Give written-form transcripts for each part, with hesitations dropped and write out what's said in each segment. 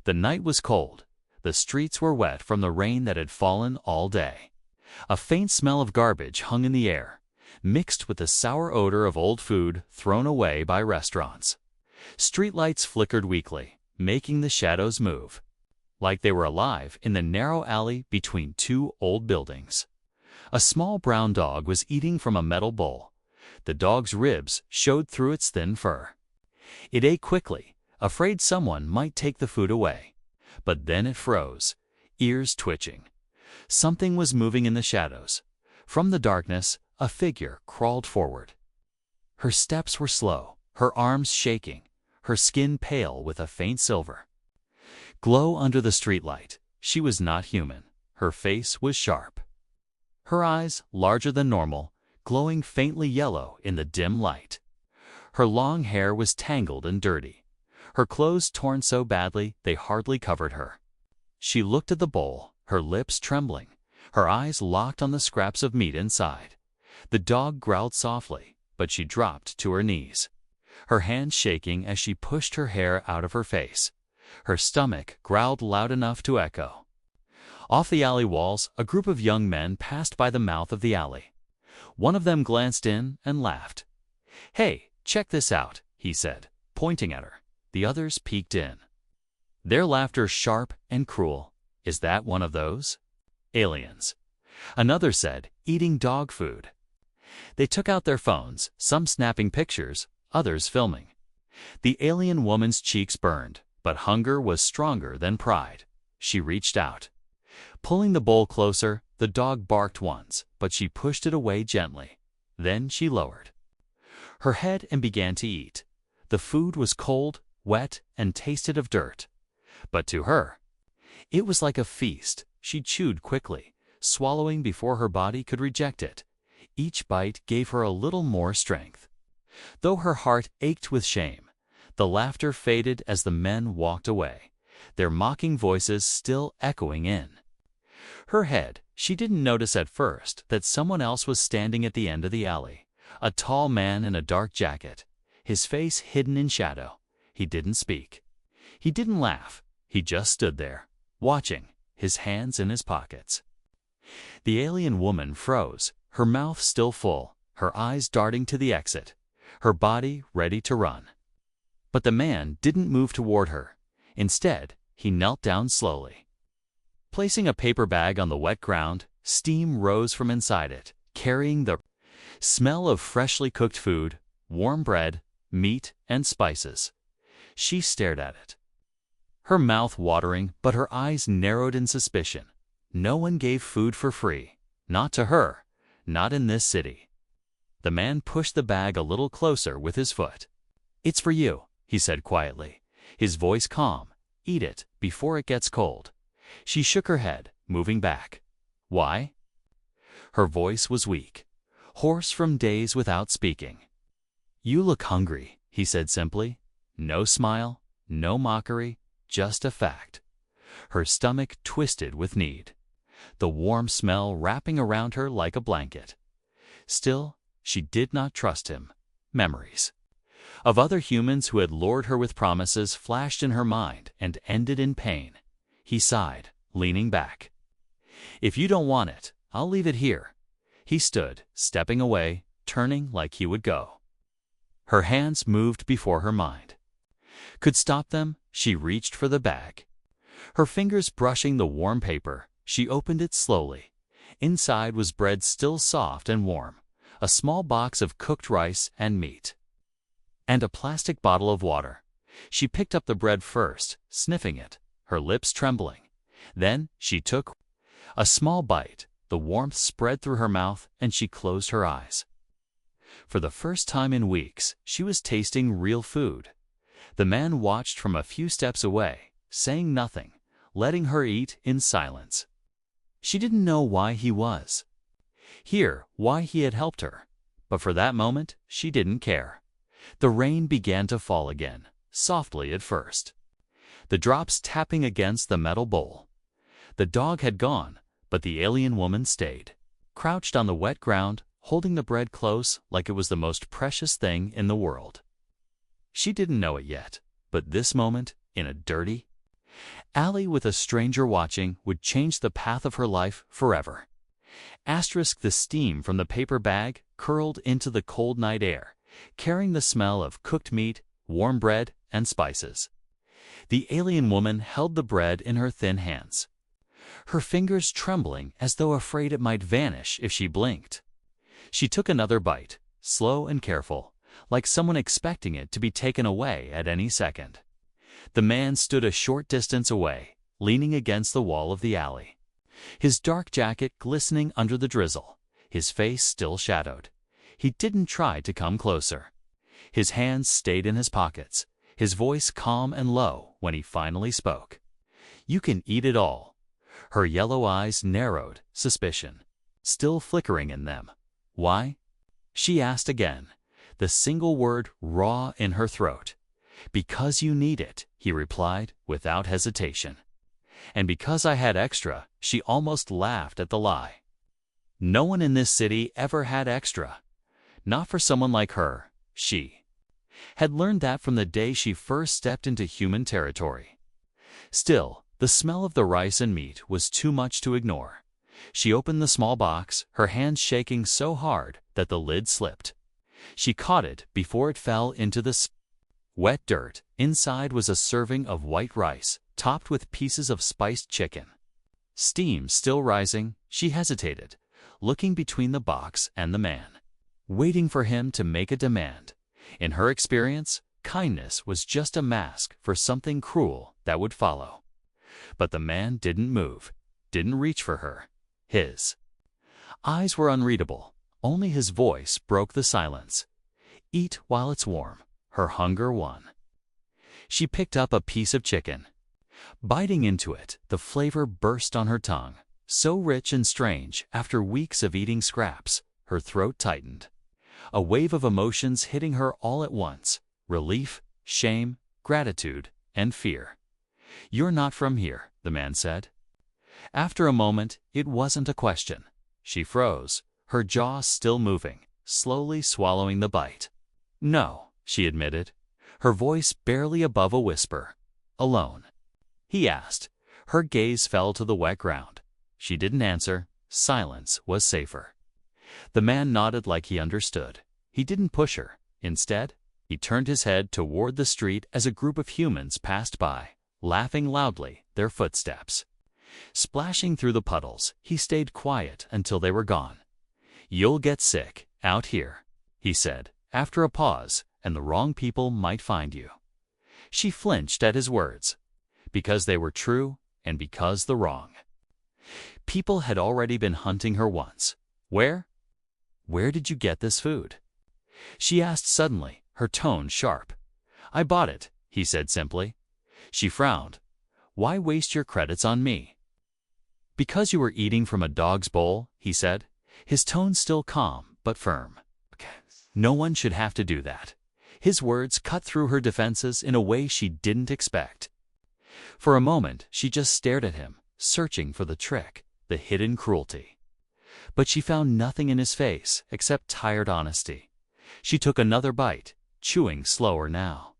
The night was cold. The streets were wet from the rain that had fallen all day. A faint smell of garbage hung in the air, mixed with the sour odor of old food thrown away by restaurants. Streetlights flickered weakly, making the shadows move, like they were alive in the narrow alley between two old buildings. A small brown dog was eating from a metal bowl. The dog's ribs showed through its thin fur. It ate quickly, afraid someone might take the food away. But then it froze, ears twitching. Something was moving in the shadows. From the darkness, a figure crawled forward. Her steps were slow, her arms shaking, her skin pale with a faint silver glow under the streetlight. She was not human. Her face was sharp. Her eyes, larger than normal, glowing faintly yellow in the dim light. Her long hair was tangled and dirty, her clothes torn so badly they hardly covered her. She looked at the bowl, her lips trembling, her eyes locked on the scraps of meat inside. The dog growled softly, but she dropped to her knees, her hands shaking as she pushed her hair out of her face. Her stomach growled loud enough to echo. Off the alley walls, a group of young men passed by the mouth of the alley. One of them glanced in and laughed. "Hey, check this out," he said, pointing at her. The others peeked in, their laughter sharp and cruel. "Is that one of those aliens?" Another said, "Eating dog food." They took out their phones, some snapping pictures, others filming. The alien woman's cheeks burned, but hunger was stronger than pride. She reached out. Pulling the bowl closer, the dog barked once, but she pushed it away gently. Then she lowered her head and began to eat. The food was cold, wet, and tasted of dirt. But to her, it was like a feast. She chewed quickly, swallowing before her body could reject it. Each bite gave her a little more strength. Though her heart ached with shame, the laughter faded as the men walked away, their mocking voices still echoing in her head. She didn't notice at first that someone else was standing at the end of the alley, a tall man in a dark jacket, his face hidden in shadow. He didn't speak. He didn't laugh. He just stood there, watching, his hands in his pockets. The alien woman froze, her mouth still full, her eyes darting to the exit, her body ready to run. But the man didn't move toward her. Instead, he knelt down slowly. Placing a paper bag on the wet ground, steam rose from inside it, carrying the smell of freshly cooked food, warm bread, meat, and spices. She stared at it, her mouth watering, but her eyes narrowed in suspicion. No one gave food for free. Not to her. Not in this city. The man pushed the bag a little closer with his foot. "It's for you," he said quietly, his voice calm. "Eat it before it gets cold." She shook her head, moving back. "Why?" Her voice was weak, hoarse from days without speaking. "You look hungry," he said simply. No smile, no mockery, just a fact. Her stomach twisted with need, the warm smell wrapping around her like a blanket. Still, she did not trust him. Memories of other humans who had lured her with promises flashed in her mind and ended in pain. He sighed, leaning back. "If you don't want it, I'll leave it here." He stood, stepping away, turning like he would go. Her hands moved before her mind. Could stop them, she reached for the bag. Her fingers brushing the warm paper, she opened it slowly. Inside was bread still soft and warm, a small box of cooked rice and meat, and a plastic bottle of water. She picked up the bread first, sniffing it, her lips trembling. Then she took a small bite. The warmth spread through her mouth, and she closed her eyes. For the first time in weeks, she was tasting real food. The man watched from a few steps away, saying nothing, letting her eat in silence. She didn't know why he was here, why he had helped her, but for that moment, she didn't care. The rain began to fall again, softly at first, the drops tapping against the metal bowl. The dog had gone, but the alien woman stayed, crouched on the wet ground, holding the bread close like it was the most precious thing in the world. She didn't know it yet, but this moment, in a dirty, Alley with a stranger watching would change the path of her life forever. Asterisk the steam from the paper bag curled into the cold night air, carrying the smell of cooked meat, warm bread, and spices. The alien woman held the bread in her thin hands, her fingers trembling as though afraid it might vanish if she blinked. She took another bite, slow and careful, like someone expecting it to be taken away at any second. The man stood a short distance away, leaning against the wall of the alley, his dark jacket glistening under the drizzle, his face still shadowed. He didn't try to come closer. His hands stayed in his pockets, his voice calm and low when he finally spoke. "You can eat it all." Her yellow eyes narrowed, suspicion still flickering in them. "Why?" she asked again, the single word raw in her throat. "Because you need it," he replied without hesitation. "And because I had extra," she almost laughed at the lie. No one in this city ever had extra. Not for someone like her. She had learned that from the day she first stepped into human territory. Still, the smell of the rice and meat was too much to ignore. She opened the small box, her hands shaking so hard that the lid slipped. She caught it before it fell into the wet dirt. Inside was a serving of white rice, topped with pieces of spiced chicken. Steam still rising, she hesitated, looking between the box and the man, waiting for him to make a demand. In her experience, kindness was just a mask for something cruel that would follow. But the man didn't move, didn't reach for her. His eyes were unreadable. Only his voice broke the silence. "Eat while it's warm." Her hunger won. She picked up a piece of chicken. Biting into it, the flavor burst on her tongue, so rich and strange after weeks of eating scraps. Her throat tightened. A wave of emotions hitting her all at once: relief, shame, gratitude, and fear. "You're not from here," the man said. After a moment, it wasn't a question. She froze, her jaw still moving, slowly swallowing the bite. "No," she admitted, her voice barely above a whisper. "Alone?" he asked. Her gaze fell to the wet ground. She didn't answer. Silence was safer. The man nodded like he understood. He didn't push her. Instead, he turned his head toward the street as a group of humans passed by, laughing loudly, their footsteps splashing through the puddles. He stayed quiet until they were gone. "You'll get sick out here," he said, after a pause, "and the wrong people might find you." She flinched at his words, because they were true and because the wrong people had already been hunting her once. Where did you get this food?" she asked suddenly, her tone sharp. "I bought it," he said simply. She frowned. "Why waste your credits on me?" "Because you were eating from a dog's bowl," he said, his tone still calm but firm. No one should have to do that. His words cut through her defenses in a way she didn't expect. For a moment, she just stared at him, searching for the trick, the hidden cruelty. But she found nothing in his face except tired honesty. She took another bite, chewing slower now,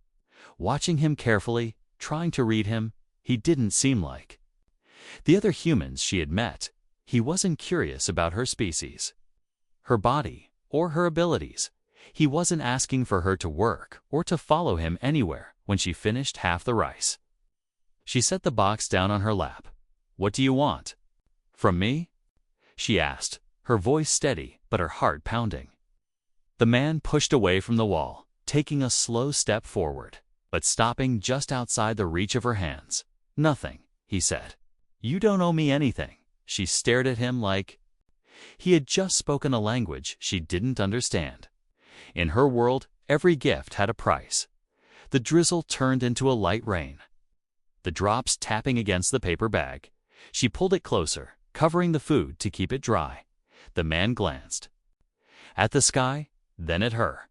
watching him carefully, trying to read him. He didn't seem like the other humans she had met. He wasn't curious about her species, her body, or her abilities. He wasn't asking for her to work or to follow him anywhere. When she finished half the rice, she set the box down on her lap. "What do you want?" "From me?" she asked, her voice steady but her heart pounding. The man pushed away from the wall, taking a slow step forward, but stopping just outside the reach of her hands. "Nothing," he said. "You don't owe me anything." She stared at him like he had just spoken a language she didn't understand. In her world, every gift had a price. The drizzle turned into a light rain, the drops tapping against the paper bag. She pulled it closer, covering the food to keep it dry. The man glanced at the sky, then at her.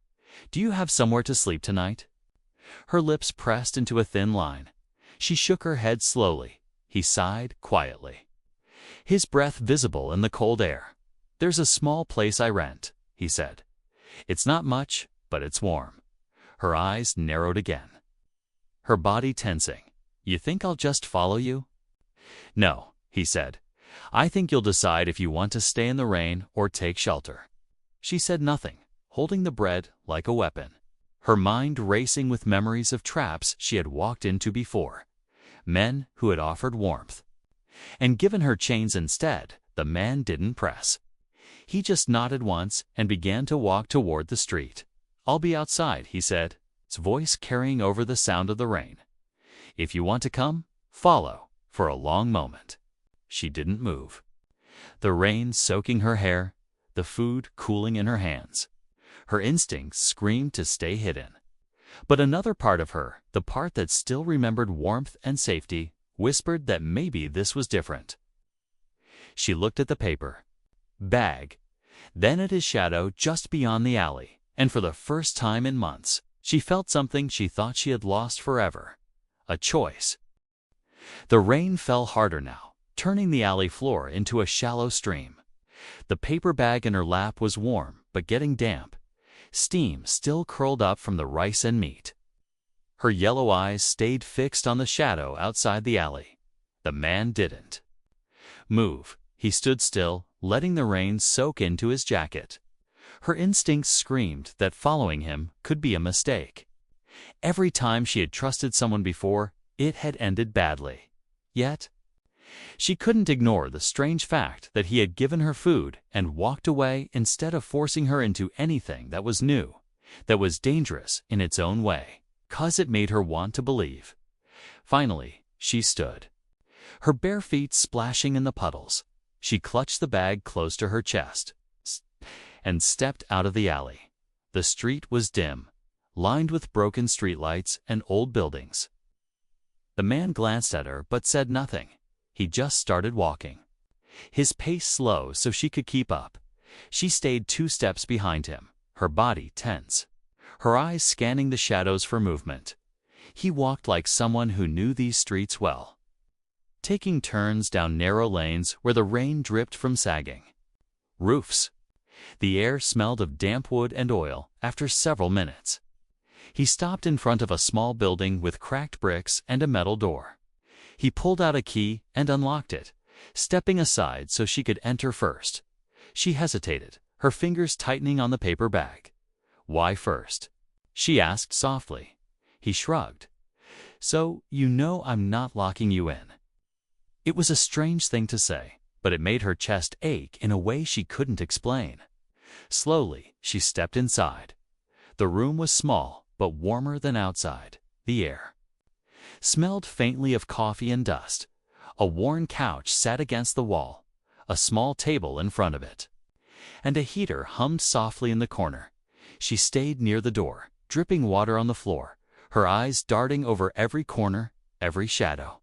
"Do you have somewhere to sleep tonight?" Her lips pressed into a thin line. She shook her head slowly. He sighed quietly, his breath visible in the cold air. "There's a small place I rent," he said. "It's not much, but it's warm." Her eyes narrowed again, her body tensing. You think I'll just follow you?" "No," he said. "I think you'll decide if you want to stay in the rain or take shelter." She said nothing, holding the bread like a weapon, her mind racing with memories of traps she had walked into before, men who had offered warmth. And given her chains instead, the man didn't press. He just nodded once and began to walk toward the street. "I'll be outside," he said, his voice carrying over the sound of the rain. "If you want to come, follow." For a long moment, she didn't move. The rain soaking her hair, the food cooling in her hands. Her instincts screamed to stay hidden. But another part of her, the part that still remembered warmth and safety, whispered that maybe this was different. She looked at the paper bag, then at his shadow just beyond the alley, and for the first time in months, she felt something she thought she had lost forever. A choice. The rain fell harder now, turning the alley floor into a shallow stream. The paper bag in her lap was warm, but getting damp. Steam still curled up from the rice and meat. Her yellow eyes stayed fixed on the shadow outside the alley. The man didn't move. He stood still, letting the rain soak into his jacket. Her instincts screamed that following him could be a mistake. Every time she had trusted someone before, it had ended badly. Yet, she couldn't ignore the strange fact that he had given her food and walked away instead of forcing her into anything that was new, that was dangerous in its own way, 'cause it made her want to believe. Finally, she stood, her bare feet splashing in the puddles. She clutched the bag close to her chest and stepped out of the alley. The street was dim, lined with broken streetlights and old buildings. The man glanced at her but said nothing. He just started walking, his pace slow so she could keep up. She stayed 2 steps behind him, her body tense, her eyes scanning the shadows for movement. He walked like someone who knew these streets well, taking turns down narrow lanes where the rain dripped from sagging roofs. The air smelled of damp wood and oil after several minutes. He stopped in front of a small building with cracked bricks and a metal door. He pulled out a key and unlocked it, stepping aside so she could enter first. She hesitated, her fingers tightening on the paper bag. "Why first?" she asked softly. He shrugged. "So you know I'm not locking you in." It was a strange thing to say, but it made her chest ache in a way she couldn't explain. Slowly, she stepped inside. The room was small, but warmer than outside. The air smelled faintly of coffee and dust. A worn couch sat against the wall, a small table in front of it, and a heater hummed softly in the corner. She stayed near the door, dripping water on the floor, her eyes darting over every corner, every shadow.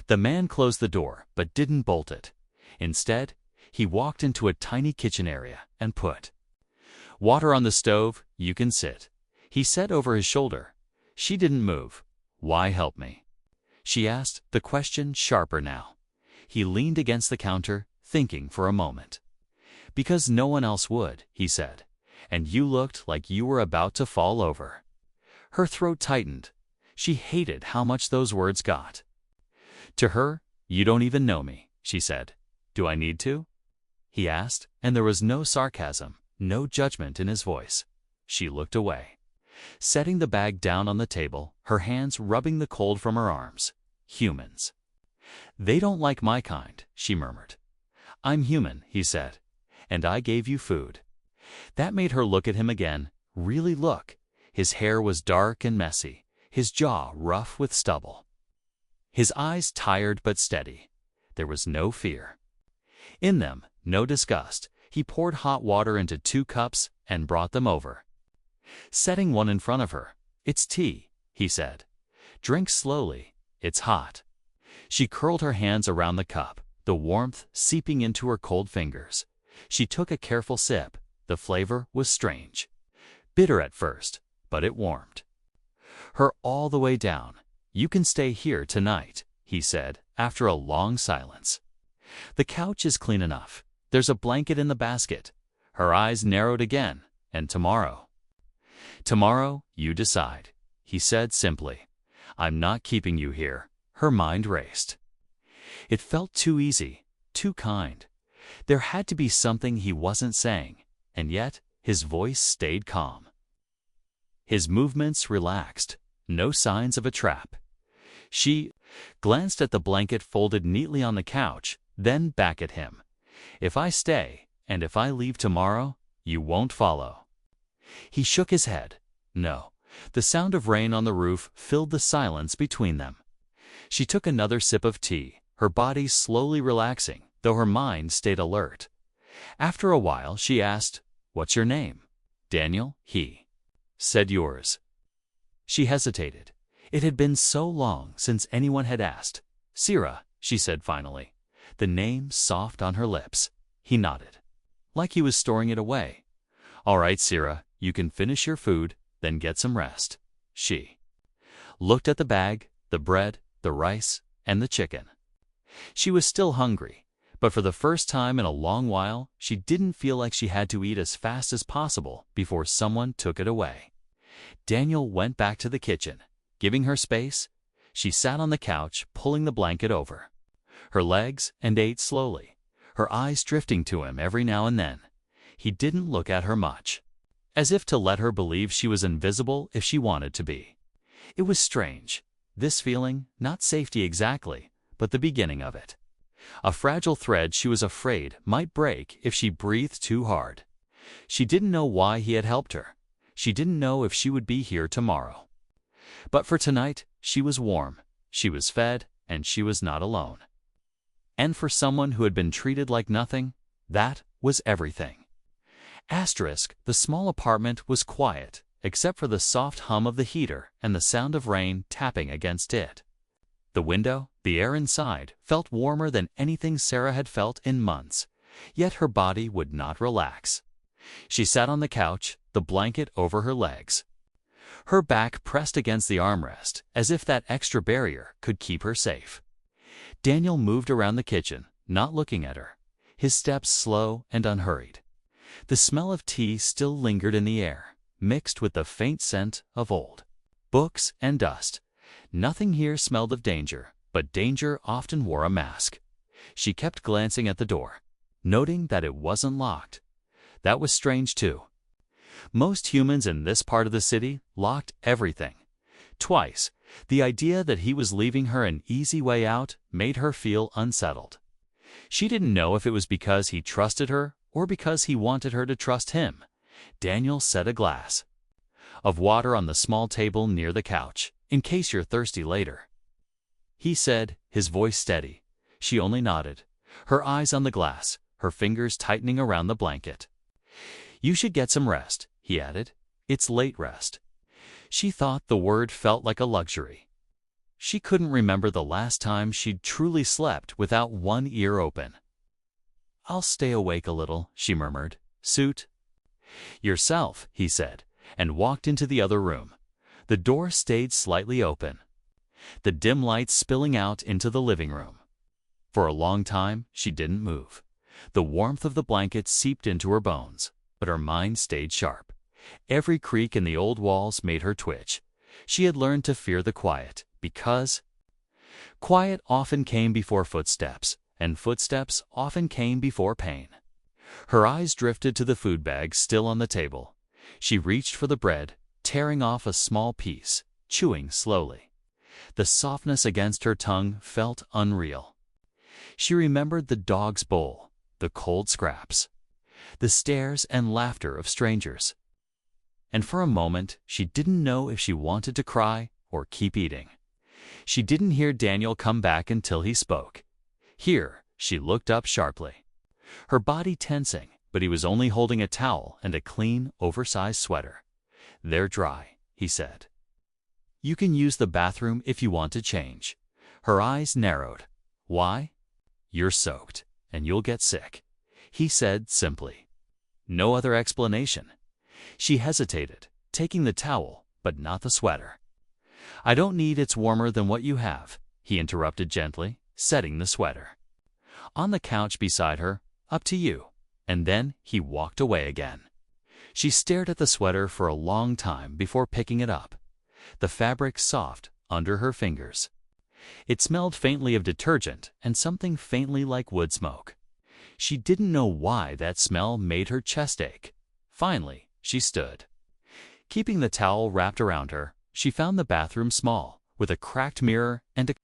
The man closed the door, but didn't bolt it. Instead, he walked into a tiny kitchen area and put water on the stove. "You can sit," he said over his shoulder. She didn't move. "Why help me?" she asked, the question sharper now. He leaned against the counter, thinking for a moment. "Because no one else would," he said, "and you looked like you were about to fall over." Her throat tightened. She hated how much those words got to her. "You don't even know me," she said. "Do I need to?" he asked, and there was no sarcasm, no judgment in his voice. She looked away, setting the bag down on the table, her hands rubbing the cold from her arms. "Humans. They don't like my kind," she murmured. "I'm human," he said, "and I gave you food." That made her look at him again, really look. His hair was dark and messy, his jaw rough with stubble, his eyes tired but steady. There was no fear in them, no disgust. He poured hot water into 2 cups and brought them over, setting one in front of her. "It's tea," he said. "Drink slowly. It's hot." She curled her hands around the cup, the warmth seeping into her cold fingers. She took a careful sip. The flavor was strange, bitter at first, but it warmed her all the way down. "You can stay here tonight," he said, after a long silence. "The couch is clean enough. There's a blanket in the basket." Her eyes narrowed again. "And tomorrow?" "Tomorrow, you decide," he said simply. "I'm not keeping you here. Her mind raced. It felt too easy, too kind. There had to be something he wasn't saying, and yet his voice stayed calm. His movements relaxed, no signs of a trap. She glanced at the blanket folded neatly on the couch, then back at him. "If I stay, and if I leave tomorrow, you won't follow." He shook his head. No. The sound of rain on the roof filled the silence between them. She took another sip of tea, her body slowly relaxing, though her mind stayed alert. After a while, she asked, "What's your name?" "Daniel," he said. "Yours?" She hesitated. It had been so long since anyone had asked. "Sira," she said finally, the name soft on her lips. He nodded, like he was storing it away. "All right, Sira, you can finish your food, then get some rest." She looked at the bag, the bread, the rice, and the chicken. She was still hungry, but for the first time in a long while, she didn't feel like she had to eat as fast as possible before someone took it away. Daniel went back to the kitchen. Giving her space, she sat on the couch, pulling the blanket over her legs, and ate slowly, her eyes drifting to him every now and then. He didn't look at her much, as if to let her believe she was invisible if she wanted to be. It was strange, this feeling, not safety exactly, but the beginning of it. A fragile thread she was afraid might break if she breathed too hard. She didn't know why he had helped her. She didn't know if she would be here tomorrow. But for tonight, she was warm, she was fed, and she was not alone. And for someone who had been treated like nothing, that was everything. The small apartment was quiet, except for the soft hum of the heater and the sound of rain tapping against it. The window, the air inside, felt warmer than anything Sarah had felt in months, yet her body would not relax. She sat on the couch, the blanket over her legs, her back pressed against the armrest, as if that extra barrier could keep her safe. Daniel moved around the kitchen, not looking at her, his steps slow and unhurried. The smell of tea still lingered in the air, mixed with the faint scent of old books and dust. Nothing here smelled of danger, but danger often wore a mask. She kept glancing at the door, noting that it wasn't locked. That was strange too. Most humans in this part of the city locked everything. Twice, the idea that he was leaving her an easy way out made her feel unsettled. She didn't know if it was because he trusted her or because he wanted her to trust him. Daniel set a glass of water on the small table near the couch, "In case you're thirsty later," he said, his voice steady. She only nodded, her eyes on the glass, her fingers tightening around the blanket. "You should get some rest," he added. "It's late rest." She thought the word felt like a luxury. She couldn't remember the last time she'd truly slept without one ear open. "I'll stay awake a little," she murmured. "Suit yourself," he said, and walked into the other room. The door stayed slightly open, the dim light spilling out into the living room. For a long time, she didn't move. The warmth of the blanket seeped into her bones, but her mind stayed sharp. Every creak in the old walls made her twitch. She had learned to fear the quiet, because quiet often came before footsteps, and footsteps often came before pain. Her eyes drifted to the food bag still on the table. She reached for the bread, tearing off a small piece, chewing slowly. The softness against her tongue felt unreal. She remembered the dog's bowl, the cold scraps, the stares and laughter of strangers. And for a moment, she didn't know if she wanted to cry or keep eating. She didn't hear Daniel come back until he spoke. Here, she looked up sharply, her body tensing, but he was only holding a towel and a clean, oversized sweater. "They're dry," he said. "You can use the bathroom if you want to change." Her eyes narrowed. "Why?" "You're soaked, and you'll get sick," he said simply. No other explanation. She hesitated, taking the towel, but not the sweater. "I don't need it's warmer than what you have," he interrupted gently, setting the sweater on the couch beside her. "Up to you." And then he walked away again. She stared at the sweater for a long time before picking it up, the fabric soft under her fingers. It smelled faintly of detergent and something faintly like wood smoke. She didn't know why that smell made her chest ache. Finally, she stood. Keeping the towel wrapped around her, she found the bathroom small, with a cracked mirror and a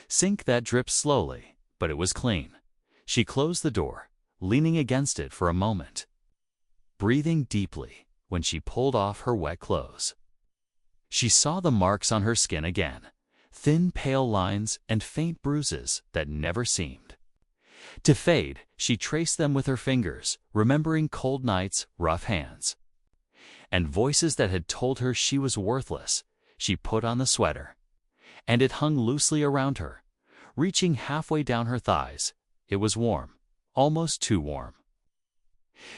sink that dripped slowly, but it was clean. She closed the door, leaning against it for a moment, breathing deeply when she pulled off her wet clothes. She saw the marks on her skin again, thin pale lines and faint bruises that never seemed to fade. She traced them with her fingers, remembering cold nights, rough hands, and voices that had told her she was worthless. She put on the sweater, and it hung loosely around her, reaching halfway down her thighs. It was warm, almost too warm.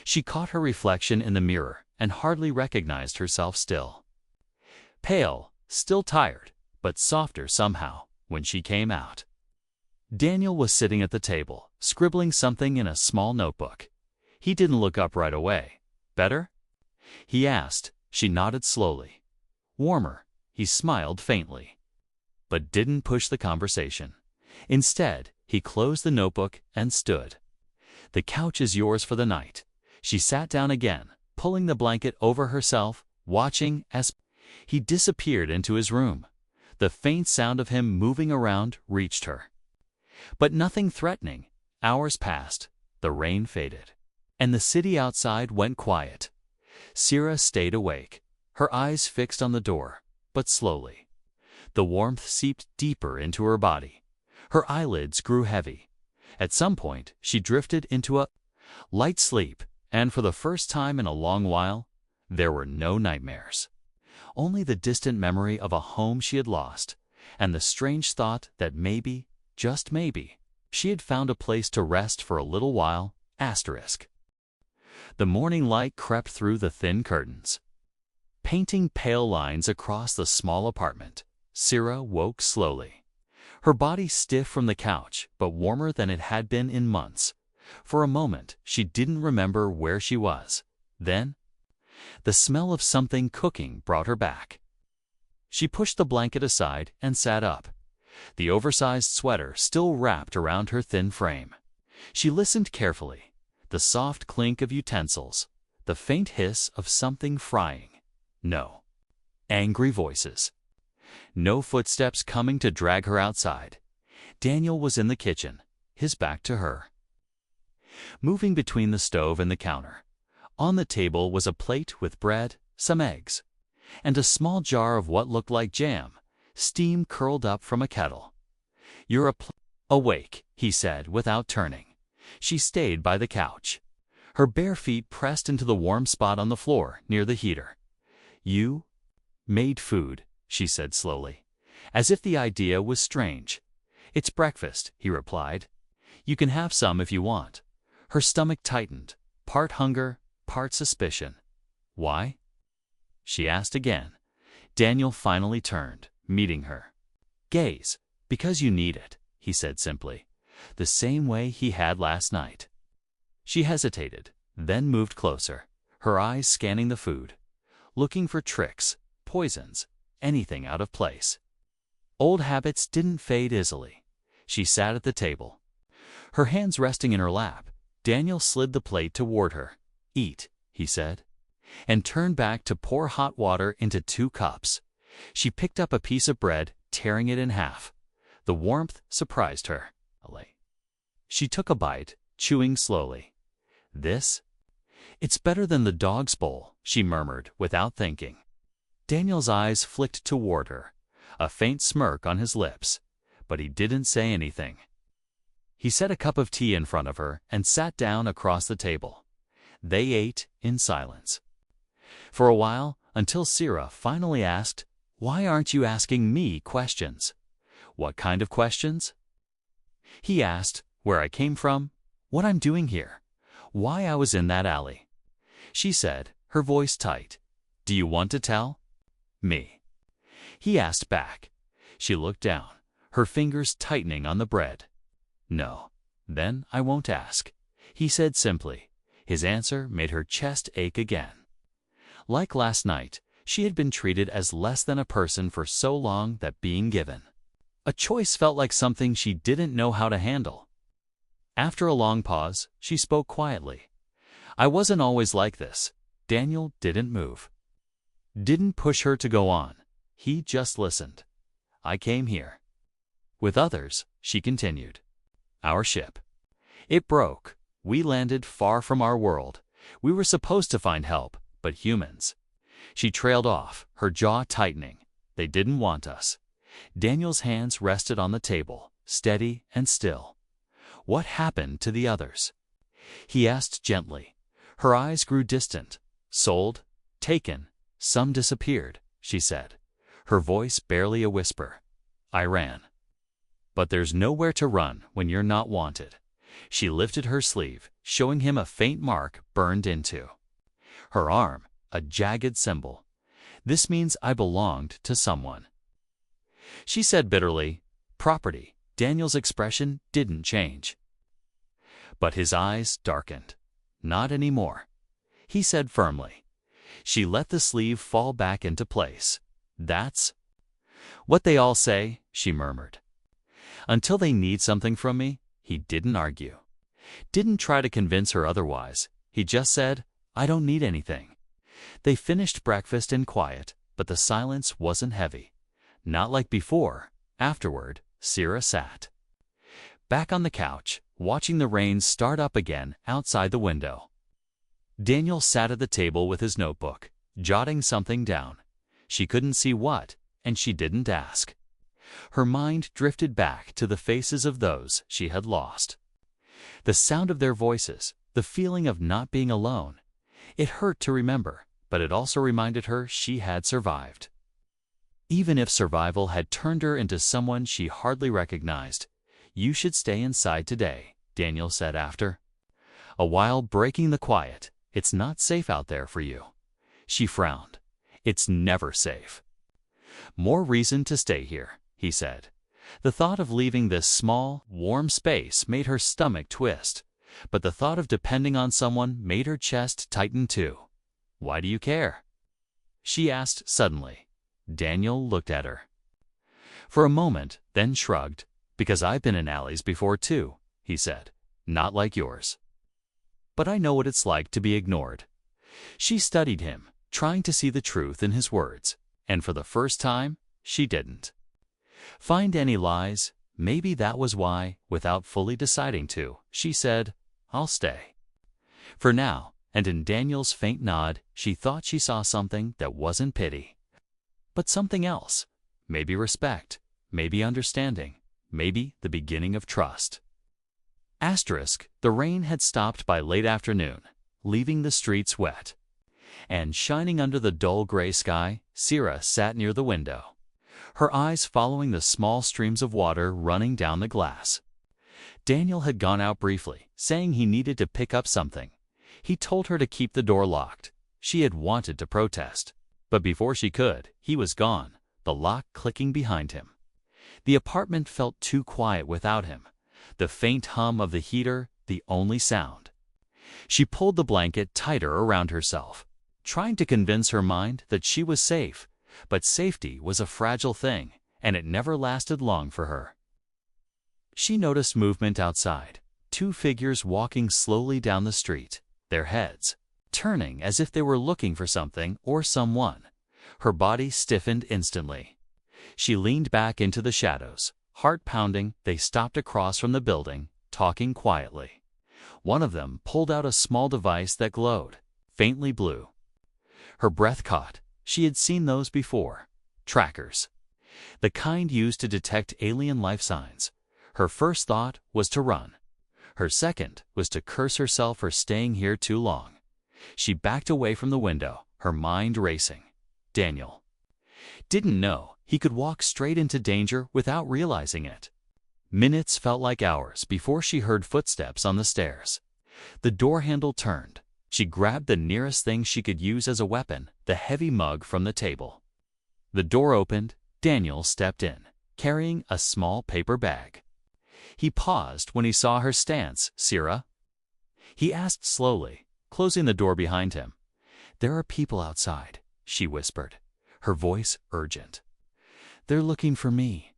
She caught her reflection in the mirror and hardly recognized herself still. Pale, still tired, but softer somehow when she came out. Daniel was sitting at the table, scribbling something in a small notebook. He didn't look up right away. "Better?" he asked. She nodded slowly. "Warmer." He smiled faintly, but didn't push the conversation. Instead, he closed the notebook and stood. "The couch is yours for the night." She sat down again, pulling the blanket over herself, watching as he disappeared into his room. The faint sound of him moving around reached her, but nothing threatening. Hours passed, the rain faded, and the city outside went quiet. Sira stayed awake, her eyes fixed on the door, but slowly. The warmth seeped deeper into her body. Her eyelids grew heavy. At some point, she drifted into a light sleep, and for the first time in a long while, there were no nightmares. Only the distant memory of a home she had lost, and the strange thought that maybe, just maybe, she had found a place to rest for a little while. The morning light crept through the thin curtains, painting pale lines across the small apartment. Sira woke slowly, her body stiff from the couch, but warmer than it had been in months. For a moment, she didn't remember where she was. Then, the smell of something cooking brought her back. She pushed the blanket aside and sat up, the oversized sweater still wrapped around her thin frame. She listened carefully. The soft clink of utensils, the faint hiss of something frying. No angry voices. No footsteps coming to drag her outside. Daniel was in the kitchen, his back to her, moving between the stove and the counter. On the table was a plate with bread, some eggs, and a small jar of what looked like jam, steam curled up from a kettle. "You're awake," he said without turning. She stayed by the couch, her bare feet pressed into the warm spot on the floor near the heater. "You made food," she said slowly, as if the idea was strange. "It's breakfast," he replied. "You can have some if you want." Her stomach tightened, part hunger, part suspicion. "Why?" she asked again. Daniel finally turned, meeting her gaze. "Because you need it," he said simply, the same way he had last night. She hesitated, then moved closer, her eyes scanning the food, looking for tricks, poisons, anything out of place. Old habits didn't fade easily. She sat at the table, her hands resting in her lap. Daniel slid the plate toward her. "Eat," he said, and turned back to pour hot water into 2 cups. She picked up a piece of bread, tearing it in half. The warmth surprised her. She took a bite, chewing slowly. It's better than the dog's bowl," she murmured without thinking. Daniel's eyes flicked toward her, a faint smirk on his lips, but he didn't say anything. He set a cup of tea in front of her and sat down across the table. They ate in silence for a while, until Sira finally asked, "Why aren't you asking me questions?" "What kind of questions?" he asked. "Where I came from, what I'm doing here, why I was in that alley." She said, her voice tight. "Do you want to tell me?" he asked back. She looked down, her fingers tightening on the bread. "No." "Then I won't ask," he said simply. His answer made her chest ache again. Like last night, she had been treated as less than a person for so long that being given A choice felt like something she didn't know how to handle. After a long pause, she spoke quietly. I wasn't always like this. Daniel didn't move. Didn't push her to go on. He just listened. I came here. With others, she continued. Our ship. It broke. We landed far from our world. We were supposed to find help, but humans. She trailed off, her jaw tightening. They didn't want us. Daniel's hands rested on the table, steady and still. What happened to the others? He asked gently. Her eyes grew distant. Sold, taken, some disappeared, she said, her voice barely a whisper. I ran. But there's nowhere to run when you're not wanted. She lifted her sleeve, showing him a faint mark burned into her arm, a jagged symbol. This means I belonged to someone. She said bitterly, property. Daniel's expression didn't change. But his eyes darkened. Not anymore. He said firmly. She let the sleeve fall back into place. That's what they all say, she murmured. Until they need something from me, he didn't argue. Didn't try to convince her otherwise. He just said, I don't need anything. They finished breakfast in quiet, but the silence wasn't heavy. Not like before. Afterward, Sira sat back on the couch, watching the rain start up again outside the window. Daniel sat at the table with his notebook, jotting something down. She couldn't see what, and she didn't ask. Her mind drifted back to the faces of those she had lost. The sound of their voices, the feeling of not being alone. It hurt to remember, but it also reminded her she had survived. Even if survival had turned her into someone she hardly recognized. You should stay inside today, Daniel said after a while, breaking the quiet. It's not safe out there for you. She frowned. It's never safe. More reason to stay here, he said. The thought of leaving this small, warm space made her stomach twist, but the thought of depending on someone made her chest tighten too. Why do you care? She asked suddenly. Daniel looked at her for a moment, then shrugged. Because I've been in alleys before too, he said. Not like yours. But I know what it's like to be ignored. She studied him, trying to see the truth in his words, and for the first time, she didn't find any lies. Maybe that was why, without fully deciding to, she said, I'll stay. For now, and in Daniel's faint nod, she thought she saw something that wasn't pity, but something else. Maybe respect, maybe understanding. Maybe the beginning of trust. Asterisk, the rain had stopped by late afternoon, leaving the streets wet. And shining under the dull gray sky, Sira sat near the window, her eyes following the small streams of water running down the glass. Daniel had gone out briefly, saying he needed to pick up something. He told her to keep the door locked. She had wanted to protest, but before she could, he was gone, the lock clicking behind him. The apartment felt too quiet without him. The faint hum of the heater, the only sound. She pulled the blanket tighter around herself, trying to convince her mind that she was safe, but safety was a fragile thing, and it never lasted long for her. She noticed movement outside, 2 figures walking slowly down the street, their heads turning as if they were looking for something or someone. Her body stiffened instantly. She leaned back into the shadows, heart pounding. They stopped across from the building, talking quietly. One of them pulled out a small device that glowed, faintly blue. Her breath caught. She had seen those before. Trackers. The kind used to detect alien life signs. Her first thought was to run. Her second was to curse herself for staying here too long. She backed away from the window, her mind racing. Daniel didn't know he could walk straight into danger without realizing it. Minutes felt like hours before she heard footsteps on the stairs. The door handle turned. She grabbed the nearest thing she could use as a weapon, the heavy mug from the table. The door opened. Daniel stepped in, carrying a small paper bag. He paused when he saw her stance. Sira? He asked slowly, closing the door behind him. There are people outside, she whispered, her voice urgent. They're looking for me.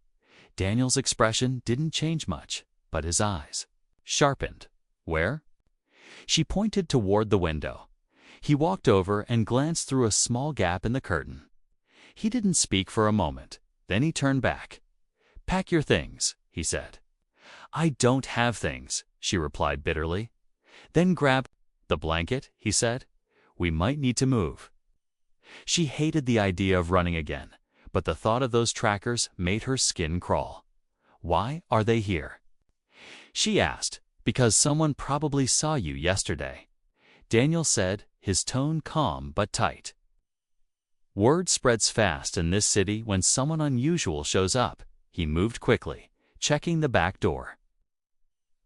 Daniel's expression didn't change much, but his eyes sharpened. Where? She pointed toward the window. He walked over and glanced through a small gap in the curtain. He didn't speak for a moment. Then he turned back. "Pack your things," he said. "I don't have things," she replied bitterly. "Then grab the blanket," he said. "We might need to move." She hated the idea of running again, but the thought of those trackers made her skin crawl. "Why are they here?" she asked. "Because someone probably saw you yesterday," Daniel said, his tone calm but tight. Word spreads fast in this city when someone unusual shows up. He moved quickly, checking the back door.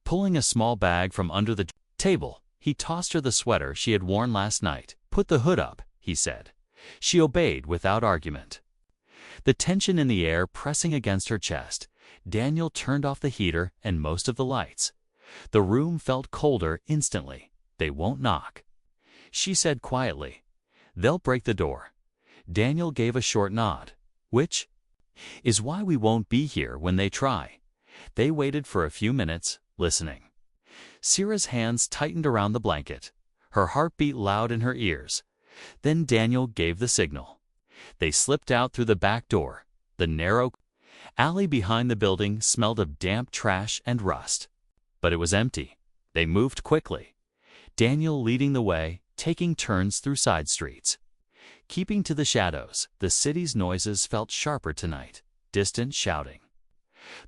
Pulling a small bag from under the table, he tossed her the sweater she had worn last night. "Put the hood up," he said. She obeyed without argument. The tension in the air pressing against her chest, Daniel turned off the heater and most of the lights. The room felt colder instantly. "They won't knock," she said quietly. "They'll break the door." Daniel gave a short nod. "Which is why we won't be here when they try." They waited for a few minutes, listening. Sierra's hands tightened around the blanket. Her heart beat loud in her ears. Then Daniel gave the signal. They slipped out through the back door. The narrow alley behind the building smelled of damp trash and rust. But it was empty. They moved quickly, Daniel leading the way, taking turns through side streets. Keeping to the shadows, the city's noises felt sharper tonight, distant shouting.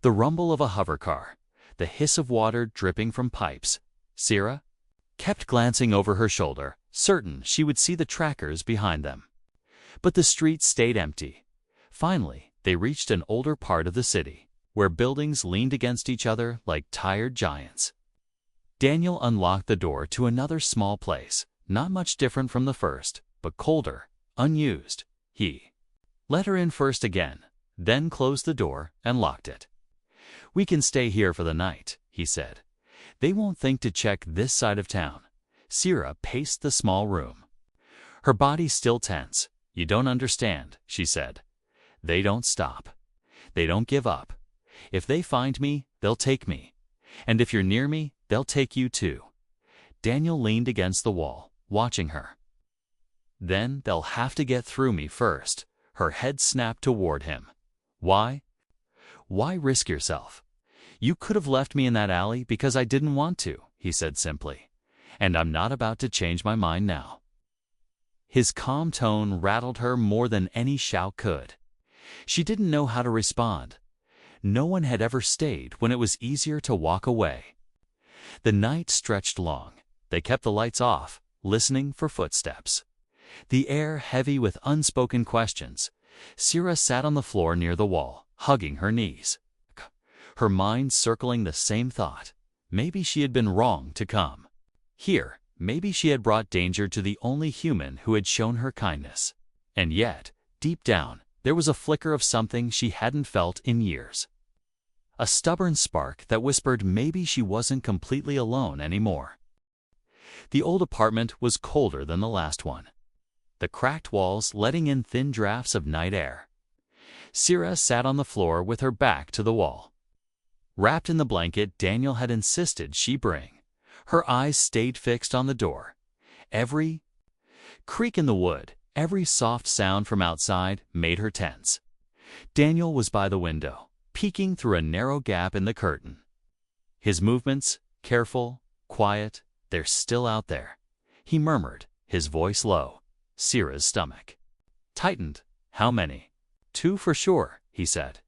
The rumble of a hover car, the hiss of water dripping from pipes. Sierra kept glancing over her shoulder, certain she would see the trackers behind them. But the street stayed empty. Finally, they reached an older part of the city, where buildings leaned against each other like tired giants. Daniel unlocked the door to another small place, not much different from the first, but colder, unused. He let her in first again, then closed the door and locked it. "We can stay here for the night," he said. "They won't think to check this side of town." Sierra paced the small room, her body still tense. "You don't understand," she said. "They don't stop. They don't give up. If they find me, they'll take me. And if you're near me, they'll take you too." Daniel leaned against the wall, watching her. "Then they'll have to get through me first." Her head snapped toward him. "Why? Why risk yourself? You could have left me in that alley because I didn't want to," he said simply. "And I'm not about to change my mind now." His calm tone rattled her more than any shout could. She didn't know how to respond. No one had ever stayed when it was easier to walk away. The night stretched long. They kept the lights off, listening for footsteps. The air heavy with unspoken questions. Sierra sat on the floor near the wall, hugging her knees, her mind circling the same thought. Maybe she had been wrong to come here. Maybe she had brought danger to the only human who had shown her kindness. And yet, deep down, there was a flicker of something she hadn't felt in years. A stubborn spark that whispered maybe she wasn't completely alone anymore. The old apartment was colder than the last one, the cracked walls letting in thin drafts of night air. Sierra sat on the floor with her back to the wall. Wrapped in the blanket Daniel had insisted she bring, her eyes stayed fixed on the door. Every creak in the wood, every soft sound from outside made her tense. Daniel was by the window, peeking through a narrow gap in the curtain. His movements, careful, quiet, "They're still out there," he murmured, his voice low. Sierra's stomach tightened. "How many?" "2 for sure," he said.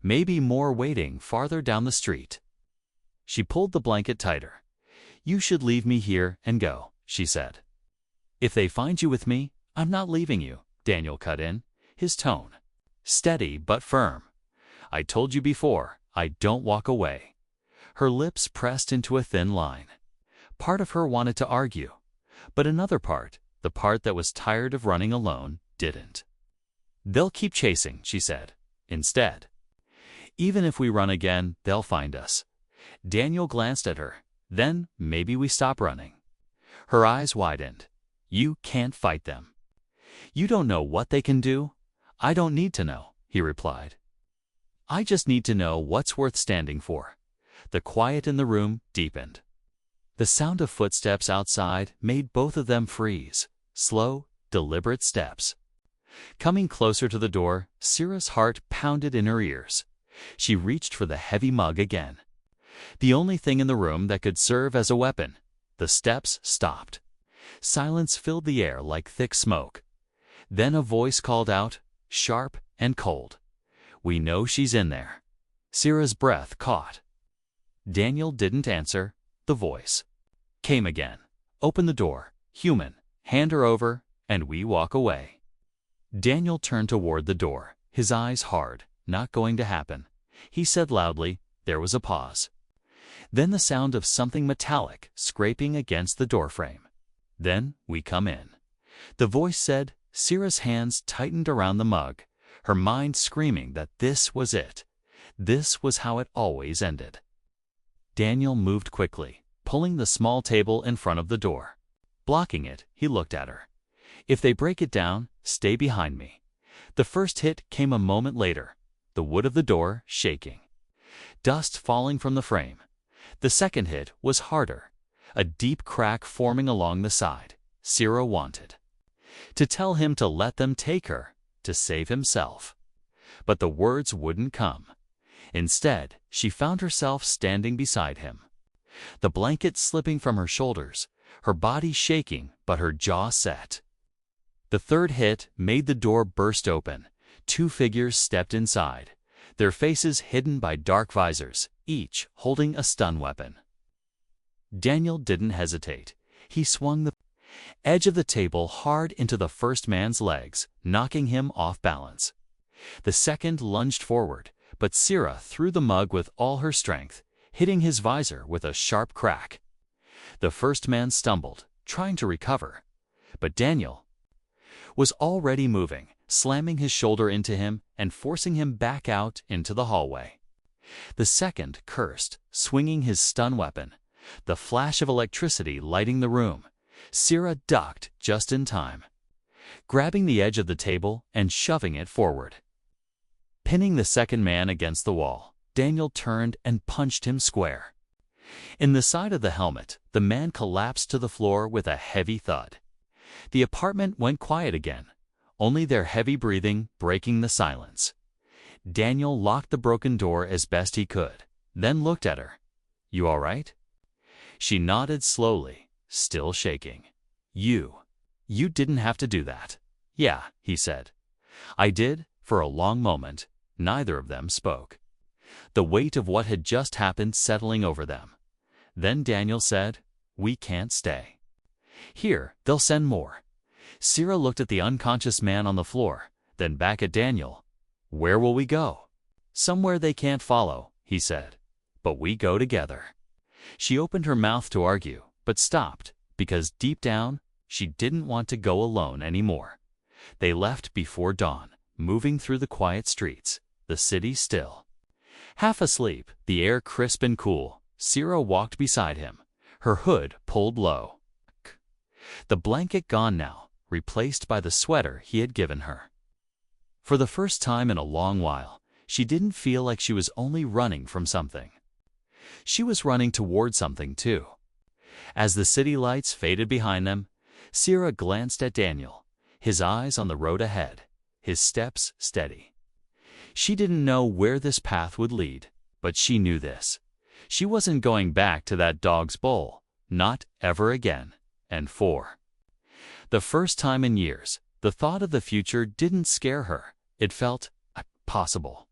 "Maybe more waiting farther down the street." She pulled the blanket tighter. "You should leave me here and go," she said. "If they find you with me, I'm not leaving you," Daniel cut in, his tone steady but firm. "I told you before, I don't walk away." Her lips pressed into a thin line. Part of her wanted to argue, but another part, the part that was tired of running alone, didn't. "They'll keep chasing," she said, instead. "Even if we run again, they'll find us." Daniel glanced at her. "Then maybe we stop running." Her eyes widened. "You can't fight them. You don't know what they can do." "I don't need to know," he replied. I just need to know what's worth standing for." The quiet in the room deepened. The sound of footsteps outside made both of them freeze. Slow, deliberate steps. Coming closer to the door, Syrah's heart pounded in her ears. She reached for the heavy mug again. The only thing in the room that could serve as a weapon. The steps stopped. Silence filled the air like thick smoke. Then a voice called out, sharp and cold. "We know she's in there." Syrah's breath caught. Daniel didn't answer. The voice came again. "Open the door, human, hand her over, and we walk away." Daniel turned toward the door, his eyes hard. "Not going to happen," he said loudly. There was a pause. Then the sound of something metallic scraping against the doorframe. "Then we come in," the voice said. Syrah's hands tightened around the mug, her mind screaming that this was it. This was how it always ended. Daniel moved quickly, pulling the small table in front of the door. Blocking it, he looked at her. "If they break it down, stay behind me." The first hit came a moment later, the wood of the door shaking. Dust falling from the frame. The second hit was harder, a deep crack forming along the side. Syrah wanted to tell him to let them take her, to save himself. But the words wouldn't come. Instead, she found herself standing beside him. The blanket slipping from her shoulders, her body shaking but her jaw set. The third hit made the door burst open. Two figures stepped inside, their faces hidden by dark visors, each holding a stun weapon. Daniel didn't hesitate. He swung the edge of the table hard into the first man's legs, knocking him off balance. The second lunged forward, but Syrah threw the mug with all her strength, hitting his visor with a sharp crack. The first man stumbled, trying to recover, but Daniel was already moving, slamming his shoulder into him and forcing him back out into the hallway. The second cursed, swinging his stun weapon, the flash of electricity lighting the room. Syrah ducked just in time, grabbing the edge of the table and shoving it forward. Pinning the second man against the wall, Daniel turned and punched him square. In the side of the helmet, the man collapsed to the floor with a heavy thud. The apartment went quiet again, only their heavy breathing breaking the silence. Daniel locked the broken door as best he could, then looked at her. "You all right?" She nodded slowly, still shaking. You didn't have to do that." "Yeah," he said. "I did." For a long moment, neither of them spoke, the weight of what had just happened settling over them. Then Daniel said, "We can't stay here. They'll send more." Syrah looked at the unconscious man on the floor, then back at Daniel. "Where will we go?" "Somewhere they can't follow," he said. "But we go together." She opened her mouth to argue, but stopped, because deep down, she didn't want to go alone anymore. They left before dawn, moving through the quiet streets, the city still. Half asleep, the air crisp and cool, Syrah walked beside him, her hood pulled low. The blanket gone now, replaced by the sweater he had given her. For the first time in a long while, she didn't feel like she was only running from something. She was running toward something too. As the city lights faded behind them, Syrah glanced at Daniel, his eyes on the road ahead, his steps steady. She didn't know where this path would lead, but she knew this. She wasn't going back to that dog's bowl, not ever again. And for the first time in years, the thought of the future didn't scare her. It felt possible.